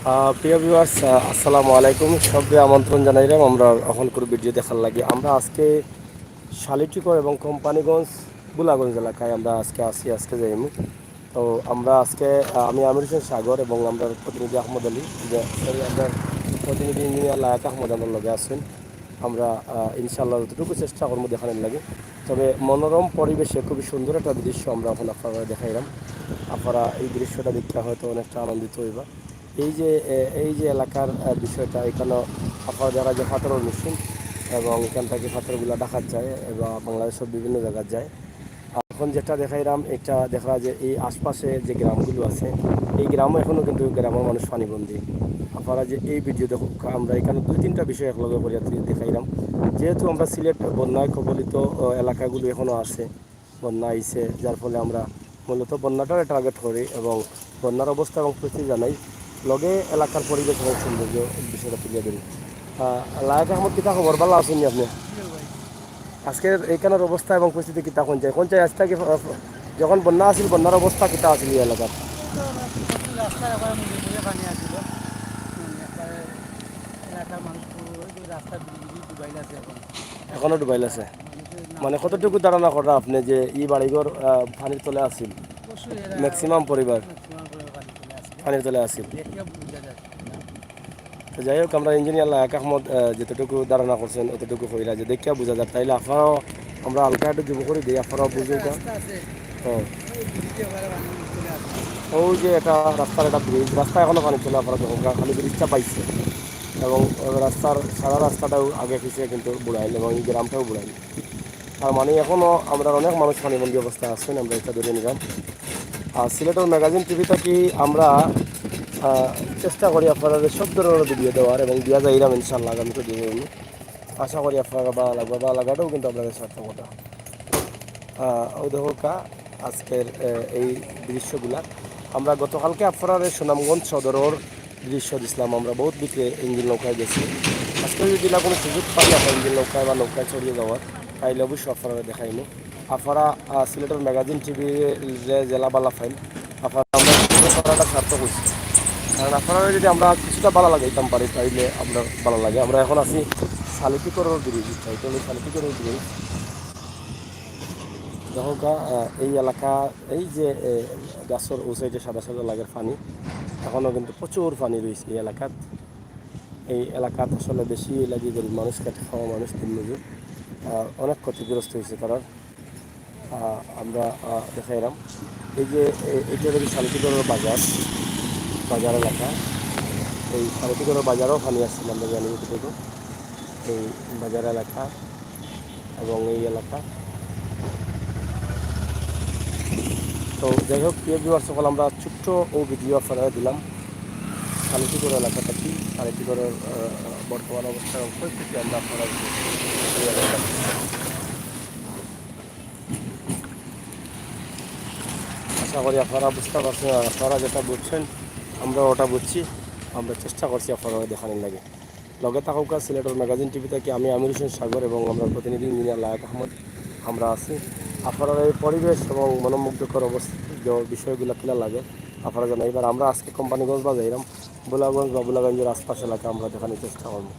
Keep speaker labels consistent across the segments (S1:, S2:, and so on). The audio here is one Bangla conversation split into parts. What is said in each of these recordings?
S1: প্রিয় ভিউয়ার্স, আসসালামু আলাইকুম। সবকে আমন্ত্রণ জানাইলাম আমরা এখন করে ভিডিও দেখার লাগে। আমরা আজকে শালিটিকর এবং কোম্পানিগঞ্জ বুলাগঞ্জ এলাকায় আমরা আজকে যাইমু। তো আমরা আজকে আমি আমির হোসেন সাগর এবং আমরা প্রতিনিধি আহমদ আলী, আমরা প্রতিনিধি ইঞ্জিনিয়ার লায়াক আহমদ আমার লগে আছেন। আমরা ইনশাআল্লাহ যতটুকু চেষ্টা করবো দেখানোর লাগে। তবে মনোরম পরিবেশে খুবই সুন্দর একটা দৃশ্য আমরা এখন আপনারা দেখাইলাম। আপনারা এই দৃশ্যটা দেখতে হয়তো অনেকটা আনন্দিত হইবা। এই যে এলাকার বিষয়টা, এখানে আপনারা দেখা যায় পাথরের মেশিন এবং এখান থেকে পাথরগুলো ঢাকার যায় এবং বাংলাদেশের বিভিন্ন জায়গায় যায়। এখন যেটা দেখাইলাম, এটা দেখা যায় এই আশপাশে যে গ্রামগুলো আছে, এই গ্রামও এখনও কিন্তু গ্রামের মানুষ পানিবন্দী। আপনারা যে এই ভিডিও দেখুন, আমরা এখানে দুই তিনটা বিষয় একলগে করে দেখাইলাম। যেহেতু আমরা সিলেট বন্যায় কবলিত এলাকাগুলো এখনও আছে, বন্যা আইছে, যার ফলে আমরা মূলত বন্যাটাও টার্গেট করি এবং বন্যার অবস্থা এবং পরিস্থিতি জানাই, লগে এলাকার পরিবেশ এবং সৌন্দর্য বিষয়টা তুলে ধরি। লায়ক আহমদ, কিতা খবর? ভালো আছেন আপনি? আজকের এইখানের অবস্থা এবং পরিস্থিতি কিতা কোন চাই আজ থেকে যখন বন্যা আসিল, বন্যার অবস্থা কিতা আসিল এই এলাকার?
S2: রাস্তার আবার মুড়ে পানি আসছিল, একবারে এলাকার মানুষ রাস্তা ডুবাইল আছে এখন।
S1: এখনও ডুবাইল আছে?
S2: মানুষের
S1: মানে কতটুকু ধারণা করা আপনি যে এই বাড়িঘর পানির তলে আসিল?
S2: অবশ্যই এরা
S1: ম্যাক্সিমাম পরিবার
S2: ম্যাক্সিমাম করে পানি চলে আসছে,
S1: পানির তলে আসিল।
S2: দেখে বোঝা যাচ্ছে না।
S1: তো যাই হোক, আমরা ইঞ্জিনিয়ার লায়ক আহমদ যতটুকু ধারণা করছেন অতটুকু কইরা যে দেখিয়া বোঝা যায়, তাইলে আপনারাও আমরা হালকা একটু যুব করে দিই, আপনারাও
S2: একটা
S1: বুঝুক।
S2: রাস্তা আছে,
S1: হ্যাঁ,
S2: ওই ব্রিজে এবারে পানি চলে আসছে।
S1: ওই যে একটা রাস্তার একটা ব্রিজ, রাস্তা এখনও পানি চলে, আপনারা দেখুন খালি ব্রিজটা পাইছে এবং রাস্তার সারা রাস্তাটাও আগে পিছিয়ে কিন্তু বুড়াইল এবং এই গ্রামটাও বুড়াইল। তার মানে এখনও আমরা অনেক মানুষ পানিবন্দী অবস্থায় আছেন, আমরা এটা ধরে নিলাম। আর সিলেটের ম্যাগাজিন টিভিটা কি আমরা চেষ্টা করি আপনাদের সব ধরনের ভিডিও দেওয়ার এবং দিয়া যাইলাম ইনশাল্লাহ আগামী তো দিয়ে দেবো। আশা করি আপনারা ভালো লাগবে, ভালো লাগাটাও কিন্তু আপনাদের সার্থকতা। ও দেখো আজকের এই দৃশ্যগুলা আমরা গতকালকে আপনার সুনামগঞ্জ সদরের দৃশ্য দিছিলাম। আমরা বহুত দিকে ইঞ্জিন নৌকায় গেছি। আজকে যদি না কোনো সুযোগ পাই আপনার ইঞ্জিন নৌকায় বা নৌকায় চড়িয়ে যাওয়ার, তাইলে অবশ্যই আপনারা দেখাইনি। আপনারা সিলেটের ম্যাগাজিন টিভি যে জেলা বালা ফাইল, আপনারা আমরা করাটা সার্থক হয়েছি। কারণ আপনারা যদি আমরা কিছুটা ভালো লাগাইতাম পারি, তাইলে আপনার ভালো লাগে। আমরা এখন আছি শালিটিকরের ব্রিজ, তাইতে শালিটিকরের ব্রিজ দেখো এই এলাকা, এই যে গাছের ও সাইডে সাদা সাদা লাগের পানি, এখনও কিন্তু প্রচুর পানি রয়েছে এই এলাকাত। এই এলাকাত আসলে বেশি লাগি গরিব মানুষ, খেটে খাওয়া মানুষ, দিন মজুর, অনেক ক্ষতিগ্রস্ত হয়েছে তারা। আমরা দেখাইলাম এই যে এইটা হচ্ছে শান্তিগড়ের বাজার, বাজার এলাকা। এই শান্তিগড়ের বাজারও পানি আসছিল, আমরা জানি এটুকু এই বাজার এলাকা এবং এই এলাকা। তো যাই হোক, প্রিয় ভিউয়ার্স সকল, আমরা ছোট্ট ও ভিডিও আপনারা দিলাম শান্তিগড় এলাকাটা কি, শান্তিগড়ের বর্তমান অবস্থা এবং পরিস্থিতি আমরা আপনারা আশা করি আপনারা বুঝতে পারছেন। আর আপনারা যেটা বুঝছেন আমরা ওটা বুঝছি, আমরা চেষ্টা করছি আপনারা দেখানোর লাগে। লগে থাকুক সিলেটের ম্যাগাজিন টিভি থেকে আমি আমির হোসেন সাগর এবং আমরা প্রতিনিধি ইঞ্জিনিয়ার লায়ক আহমদ আমরা আছি। আপনারা এই পরিবেশ এবং মনোমুগ্ধকর অবস্থা বিষয়গুলো কিনা লাগে আপনারা জানেন। এবার আমরা আজকে কোম্পানিগঞ্জ বা যাইলাম বুলাগঞ্জ বা বুলাগঞ্জের আশপাশ এলাকা আমরা দেখানোর চেষ্টা করবো।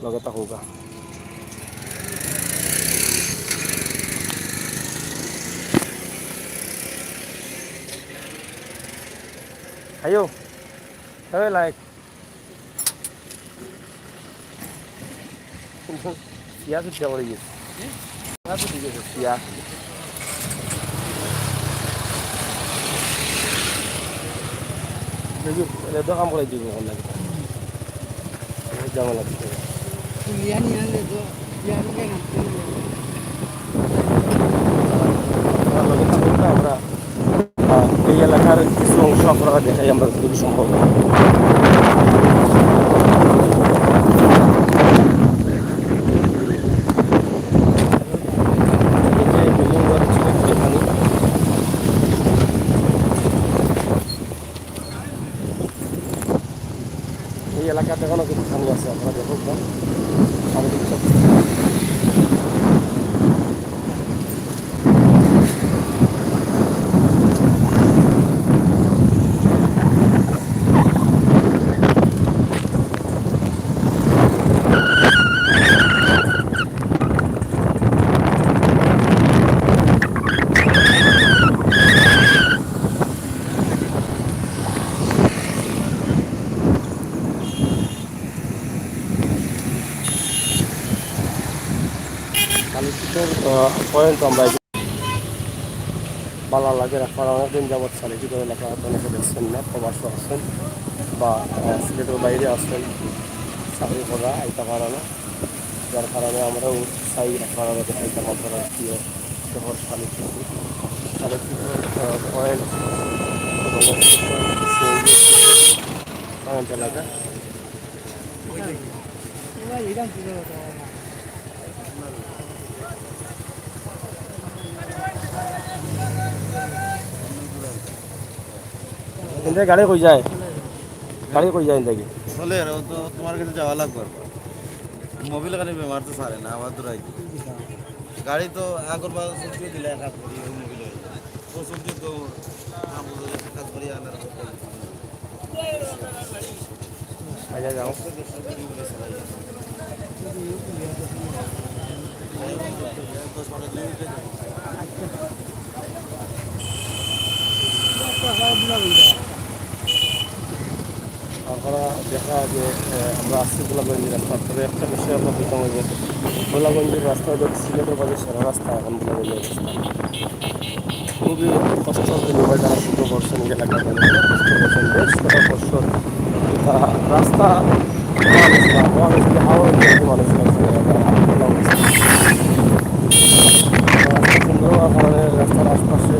S1: লগে থাকুক। আইও হ্যাঁ লাইক সিয়া তো দেওয়া গেছে, ঠিক আছে সিয়া দেখি এটা কাম করে দিব লাগে জামা লাগছে।
S2: লিয়া নিয়ে আনলে তো লিয়া নিয়ে নামতে
S1: আমরা এই এলাকার কিছু অংশ আপনারা দেখাই আমরা যদি সম্ভব। এই এলাকাতে এখনো কিছু পানি আছে, আপনারা দেখুন না সামুদ্রিক শক্তি। পয়েন্ট আমরা ভালো লাগে আপনারা অনেকদিন যাবৎ সালিটি করে লেখা অনেকে দেখছেন না, প্রবাসও আছেন বা সিলেটের বাইরে আছেন, চাকরি করা আইতা পারা না, যার কারণে আমরাও চাই আপনারা দেখাইতাম আপনারা প্রিয় শহর সালিটি সালিটি পয়েন্ট পয়েন্ট এলাকা। এখান গাড়ি কই যায়, গাড়ি কই যায় এখান
S3: চলে আর ও তো তোমার কাছে যাওয়া লাগবে মোবিল খালি বেমার তো সারে না আবার দূরাই গাড়ি তো আগর বার সবজি দিলে কাজ করি ওই মোবিল ও সবজি তো আমরা কাজ করি আনার
S1: আচ্ছা যাও। আপনারা দেখা যে আমরা আসছি গোলাগঞ্জের রাস্তা, তবে একটা বিষয় আমরা বলতে হবে, গোলাগঞ্জের রাস্তা হচ্ছে সিলেটের বাজে সেরা রাস্তা এখন গোলাগঞ্জের রাস্তা খুবই কষ্ট হচ্ছে। মোবাইল যারা শুরু করছেন এলাকা করছেন বেশ কটা বছর রাস্তা মানুষ হাওড়া মানুষ রাস্তা সুন্দর কারণে রাস্তার আশপাশে